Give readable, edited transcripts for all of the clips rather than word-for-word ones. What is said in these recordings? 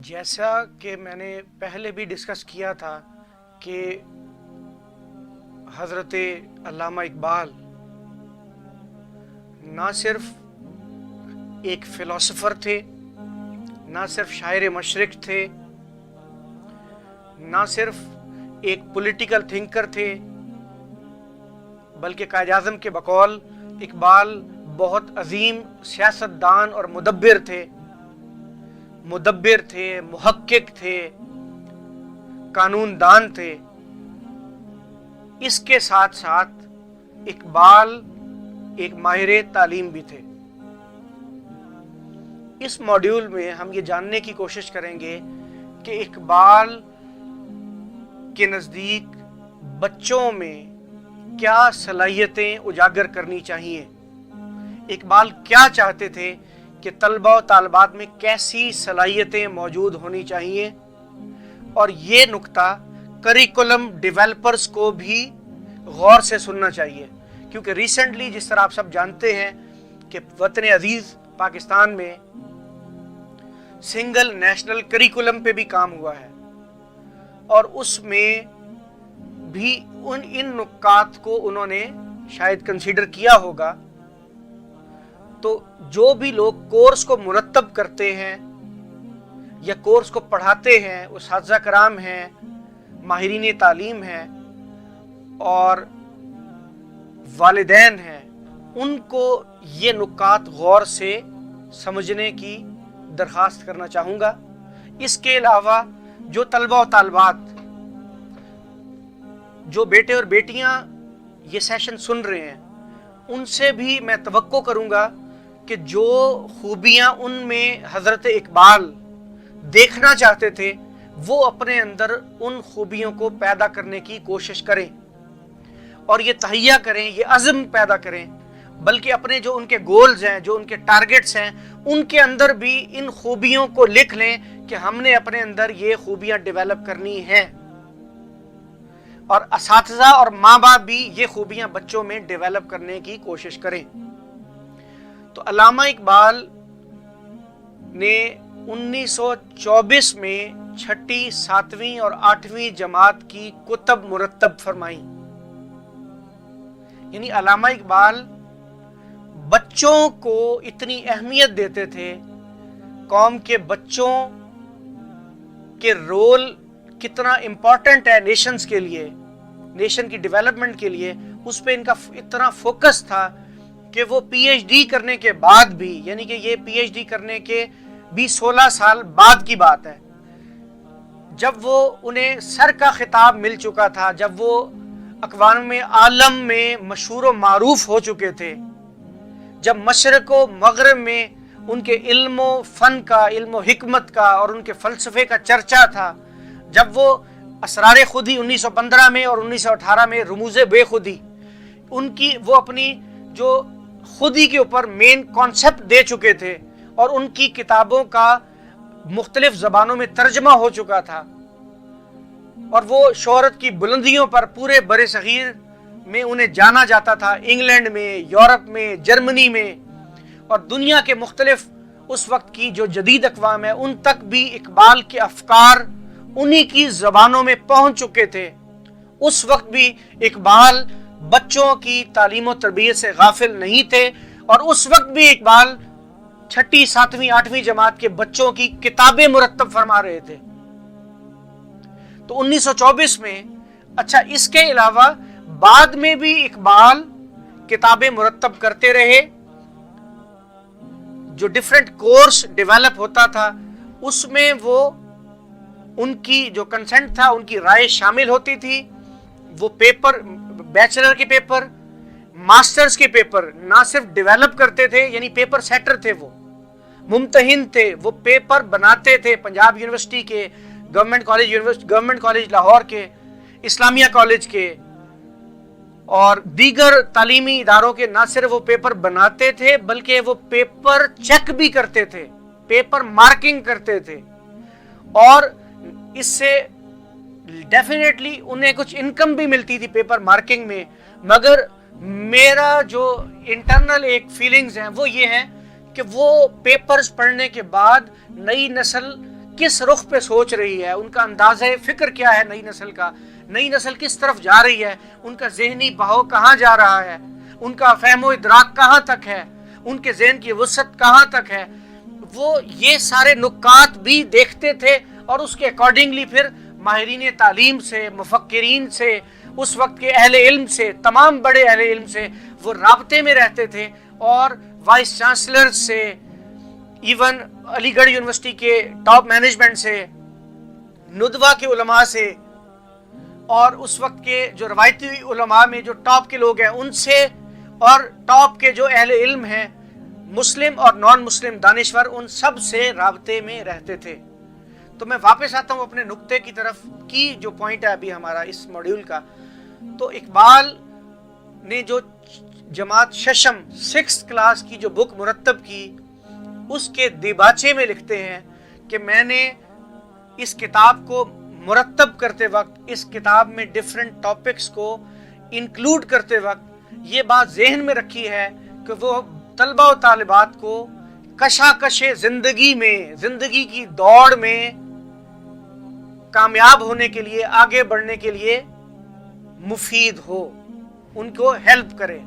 جیسا کہ میں نے پہلے بھی ڈسکس کیا تھا کہ حضرت علامہ اقبال نہ صرف ایک فلاسفر تھے، نہ صرف شاعر مشرق تھے، نہ صرف ایک پولیٹیکل تھنکر تھے، بلکہ قائد اعظم کے بقول اقبال بہت عظیم سیاستدان اور مدبر تھے، محقق تھے، قانون دان تھے۔ اس کے ساتھ ساتھ اقبال ایک ماہر تعلیم بھی تھے۔ اس موڈیول میں ہم یہ جاننے کی کوشش کریں گے کہ اقبال کے نزدیک بچوں میں کیا صلاحیتیں اجاگر کرنی چاہیے، اقبال کیا چاہتے تھے کہ طلبہ و طالبات میں کیسی صلاحیتیں موجود ہونی چاہیے، اور یہ نقطہ کریکولم ڈیولپرز کو بھی غور سے سننا چاہیے، کیونکہ ریسنٹلی جس طرح آپ سب جانتے ہیں کہ وطن عزیز پاکستان میں سنگل نیشنل کریکولم پہ بھی کام ہوا ہے، اور اس میں بھی ان نکات کو انہوں نے شاید کنسیڈر کیا ہوگا۔ تو جو بھی لوگ کورس کو مرتب کرتے ہیں یا کورس کو پڑھاتے ہیں، اساتذہ کرام ہیں، ماہرین تعلیم ہیں اور والدین ہیں، ان کو یہ نکات غور سے سمجھنے کی درخواست کرنا چاہوں گا۔ اس کے علاوہ جو طلبہ و طالبات، جو بیٹے اور بیٹیاں یہ سیشن سن رہے ہیں، ان سے بھی میں توقع کروں گا کہ جو خوبیاں ان میں حضرت اقبال دیکھنا چاہتے تھے وہ اپنے اندر ان خوبیوں کو پیدا کرنے کی کوشش کریں، اور یہ تہیہ کریں، یہ عزم پیدا کریں، بلکہ اپنے جو ان کے گولز ہیں، جو ان کے ٹارگٹس ہیں، ان کے اندر بھی ان خوبیوں کو لکھ لیں کہ ہم نے اپنے اندر یہ خوبیاں ڈیولپ کرنی ہیں، اور اساتذہ اور ماں باپ بھی یہ خوبیاں بچوں میں ڈیولپ کرنے کی کوشش کریں۔ تو علامہ اقبال نے 1924 میں 6ٹھی، 7ویں اور 8ویں جماعت کی کتب مرتب فرمائیں۔ یعنی علامہ اقبال بچوں کو اتنی اہمیت دیتے تھے، قوم کے بچوں کے رول کتنا امپورٹنٹ ہے نیشنز کے لیے، نیشن کی ڈیولپمنٹ کے لیے، اس پہ ان کا اتنا فوکس تھا کہ وہ پی ایچ ڈی کرنے کے بعد بھی، یعنی کہ یہ پی ایچ ڈی کرنے کے بھی 16 سال بعد کی بات ہے، جب وہ انہیں سر کا خطاب مل چکا تھا، جب وہ اقوام عالم میں مشہور و معروف ہو چکے تھے، جب مشرق و مغرب میں ان کے علم و فن کا، علم و حکمت کا اور ان کے فلسفے کا چرچا تھا، جب وہ اسرار خودی 1915 میں اور 1918 میں رموز بے خودی، ان کی وہ اپنی جو خودی کے اوپر مین کانسیپٹ دے چکے تھے، اور ان کی کتابوں کا مختلف زبانوں میں ترجمہ ہو چکا تھا، اور وہ شہرت کی بلندیوں پر پورے بر صغیر میں انہیں جانا جاتا تھا، انگلینڈ میں، یورپ میں، جرمنی میں، اور دنیا کے مختلف اس وقت کی جو جدید اقوام ہے ان تک بھی اقبال کے افکار انہی کی زبانوں میں پہنچ چکے تھے۔ اس وقت بھی اقبال بچوں کی تعلیم و تربیت سے غافل نہیں تھے، اور اس وقت بھی اقبال 6ٹھی، 7ویں، 8ویں جماعت کے بچوں کی کتابیں مرتب فرما رہے تھے۔ تو 1924 میں، اچھا اس کے علاوہ بعد میں بھی اقبال کتابیں مرتب کرتے رہے، جو ڈیفرنٹ کورس ڈیولپ ہوتا تھا اس میں وہ ان کی جو کنسنٹ تھا، ان کی رائے شامل ہوتی تھی۔ وہ پیپر، بیچلر کے پیپر، ماسٹرز کے پیپر نہ صرف ڈیولپ کرتے تھے، یعنی پیپر سیٹر تھے، وہ ممتحن تھے، وہ پیپر بناتے تھے پنجاب یونیورسٹی کے، گورنمنٹ کالج لاہور کے، اسلامیہ کالج کے اور دیگر تعلیمی اداروں کے، نہ صرف وہ پیپر بناتے تھے بلکہ وہ پیپر چیک بھی کرتے تھے، پیپر مارکنگ کرتے تھے، اور اس سے ڈیفینیٹلی انہیں کچھ انکم بھی ملتی تھی پیپر مارکنگ میں۔ مگر میرا جو انٹرنل ایک فیلنگز ہیں وہ یہ ہیں کہ وہ پیپرز پڑھنے کے بعد نئی نسل किस रुख पे सोच रही है, उनका अंदाज़े फ़िक्र क्या है नई नस्ल का, नई नस्ल किस तरफ जा रही है, उनका ज़हनी बहाव कहाँ जा रहा है, उनका फ़हमो इदराक कहाँ तक है, उनके ज़हन की वसअत कहाँ तक है, वो ये सारे नुकात भी देखते थे और उसके अकॉर्डिंगली फिर माहिरीन तालीम से, मुफक्किरीन से, उस वक्त के अहले इल्म से, तमाम बड़े अहले इल्म से वो राब्ते में रहते थे और वाइस चांसलर से, इवन अलीगढ़ यूनिवर्सिटी के टॉप मैनेजमेंट से, नुदवा के उलमा से और उस वक्त के जो रवायती उलमा में जो टॉप के लोग हैं उनसे और टॉप के जो अहले इल्म हैं, मुस्लिम और नॉन मुस्लिम दानिश्वर, उन सब से राब्ते में रहते थे। तो मैं वापस आता हूँ अपने नुक्ते की तरफ की जो पॉइंट है अभी हमारा इस मॉड्यूल का। तो इकबाल ने जो जमात शशम 6th क्लास की जो बुक मुरत्तब की, उसके दिबाचे में लिखते हैं कि मैंने इस किताब को मुरत्तब करते वक्त, इस किताब में डिफरेंट टॉपिक्स को इंक्लूड करते वक्त ये बात जहन में रखी है कि वो तलबा और तालिबात को कशाकशे ज़िंदगी में, ज़िंदगी की दौड़ में कामयाब होने के लिए, आगे बढ़ने के लिए मुफीद हो, उनको हेल्प करे।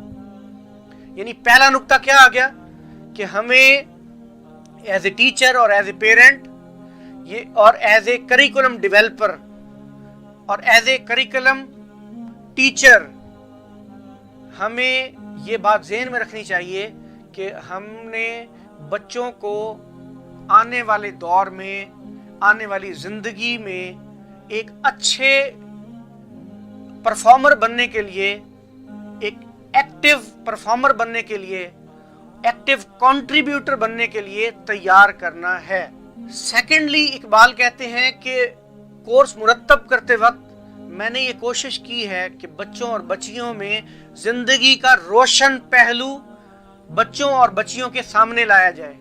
यानी पहला नुक्ता क्या आ गया कि हमें एज ए टीचर और एज ए पेरेंट ये और एज ए करिकुलम डेवलपर और एज ए करिकुलम टीचर हमें ये बात ज़हन में रखनी चाहिए कि हमने बच्चों को आने वाले दौर में, आने वाली ज़िंदगी में एक अच्छे परफॉर्मर बनने के लिए, एक एक्टिव परफॉर्मर बनने के लिए, एक्टिव कंट्रीब्यूटर बनने के लिए तैयार करना है। सेकेंडली, इकबाल कहते हैं कि कोर्स मुरत्तब करते वक्त मैंने ये कोशिश की है कि बच्चों और बच्चियों में जिंदगी का रोशन पहलू बच्चों और बच्चियों के सामने लाया जाए,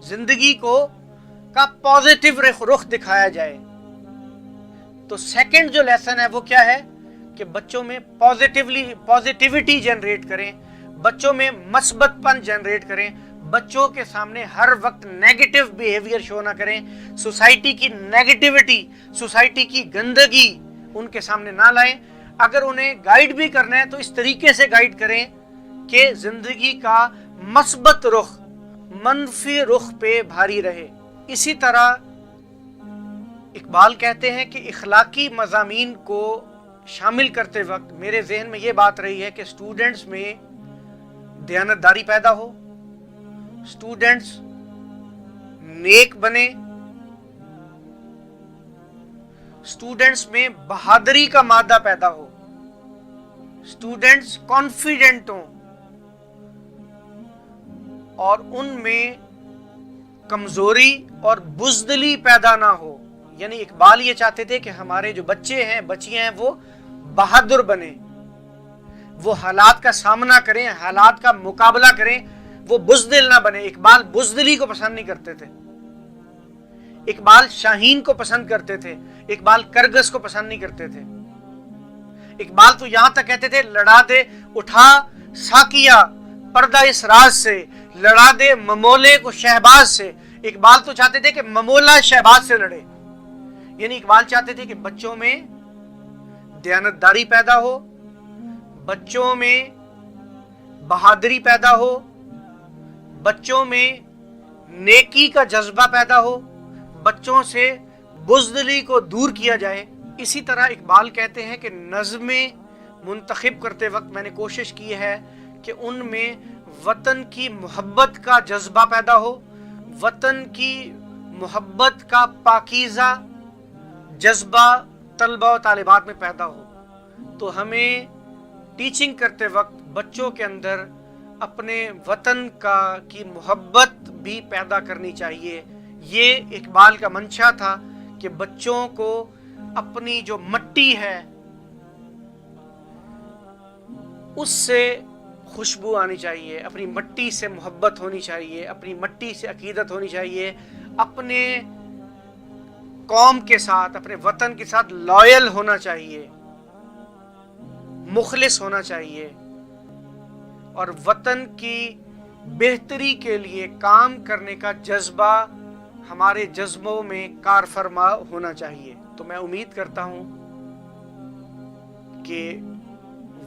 जिंदगी को का पॉजिटिव रुख दिखाया जाए। तो सेकंड जो लेसन है वो क्या है कि बच्चों में पॉजिटिविटी जनरेट करें, बच्चों में मस्बतपन जनरेट करें, बच्चों के सामने हर वक्त नेगेटिव बिहेवियर शो ना करें, सोसाइटी की नेगेटिविटी, सोसाइटी की गंदगी उनके सामने ना लाएं। अगर उन्हें गाइड भी करना है तो इस तरीके से गाइड करें कि जिंदगी का मस्बत रुख, मनफी रुख पे भारी रहे। इसी तरह इकबाल कहते हैं कि इखलाकी मज़ामीन को शामिल करते वक्त मेरे जहन में ये बात रही है कि स्टूडेंट्स में दयानतदारी पैदा हो, स्टूडेंट्स नेक बने, स्टूडेंट्स में बहादुरी का मादा पैदा हो, स्टूडेंट्स कॉन्फिडेंट हों और उनमें कमजोरी और बुज़दिली पैदा ना हो। यानी इकबाल ये चाहते थे कि हमारे जो बच्चे हैं, बच्चियां हैं, वो बहादुर बने, वो हालात का सामना करें, हालात का मुकाबला करें, वो बुज़दिल ना बने। इकबाल बुज़दिली को पसंद नहीं करते थे, इकबाल शाहीन को पसंद करते थे, इकबाल करगस को पसंद नहीं करते थे। इकबाल तो यहां तक कहते थे, लड़ा दे उठा साकिया पर्दा इस राज से, लड़ा दे ममोले को शहबाज से। इकबाल तो चाहते थे कि ममोला शहबाज से लड़े। यानी इकबाल चाहते थे कि बच्चों में दयानतदारी पैदा हो, बच्चों में बहादुरी पैदा हो, बच्चों में नेकी का जज्बा पैदा हो, बच्चों से बुज़दिली को दूर किया जाए। इसी तरह इकबाल कहते हैं कि नज़्में मुंतखब करते वक्त मैंने कोशिश की है कि उनमें वतन की मोहब्बत का जज्बा पैदा हो, वतन की मोहब्बत का पाकीज़ा जज्बा तलबा और तालिबात में पैदा हो। तो हमें टीचिंग करते वक्त बच्चों के अंदर अपने वतन की मोहब्बत भी पैदा करनी चाहिए। ये इकबाल का मंशा था कि बच्चों को अपनी जो मट्टी है उससे खुशबू आनी चाहिए, अपनी मट्टी से मोहब्बत होनी चाहिए, अपनी मट्टी से अकीदत होनी चाहिए, अपने कौम के साथ, अपने वतन के साथ लॉयल होना चाहिए, मुखलिस होना चाहिए और वतन की बेहतरी के लिए काम करने का जज्बा ہمارے جذبوں میں کار فرما ہونا چاہیے۔ تو میں امید کرتا ہوں کہ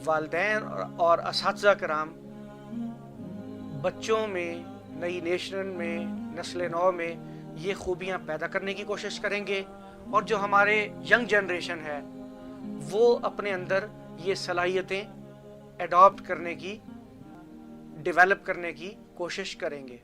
والدین اور اساتذہ کرام بچوں میں، نئی نسل نو میں یہ خوبیاں پیدا کرنے کی کوشش کریں گے، اور جو ہمارے ینگ جنریشن ہے وہ اپنے اندر یہ صلاحیتیں ایڈاپٹ کرنے کی، ڈیولپ کرنے کی کوشش کریں گے۔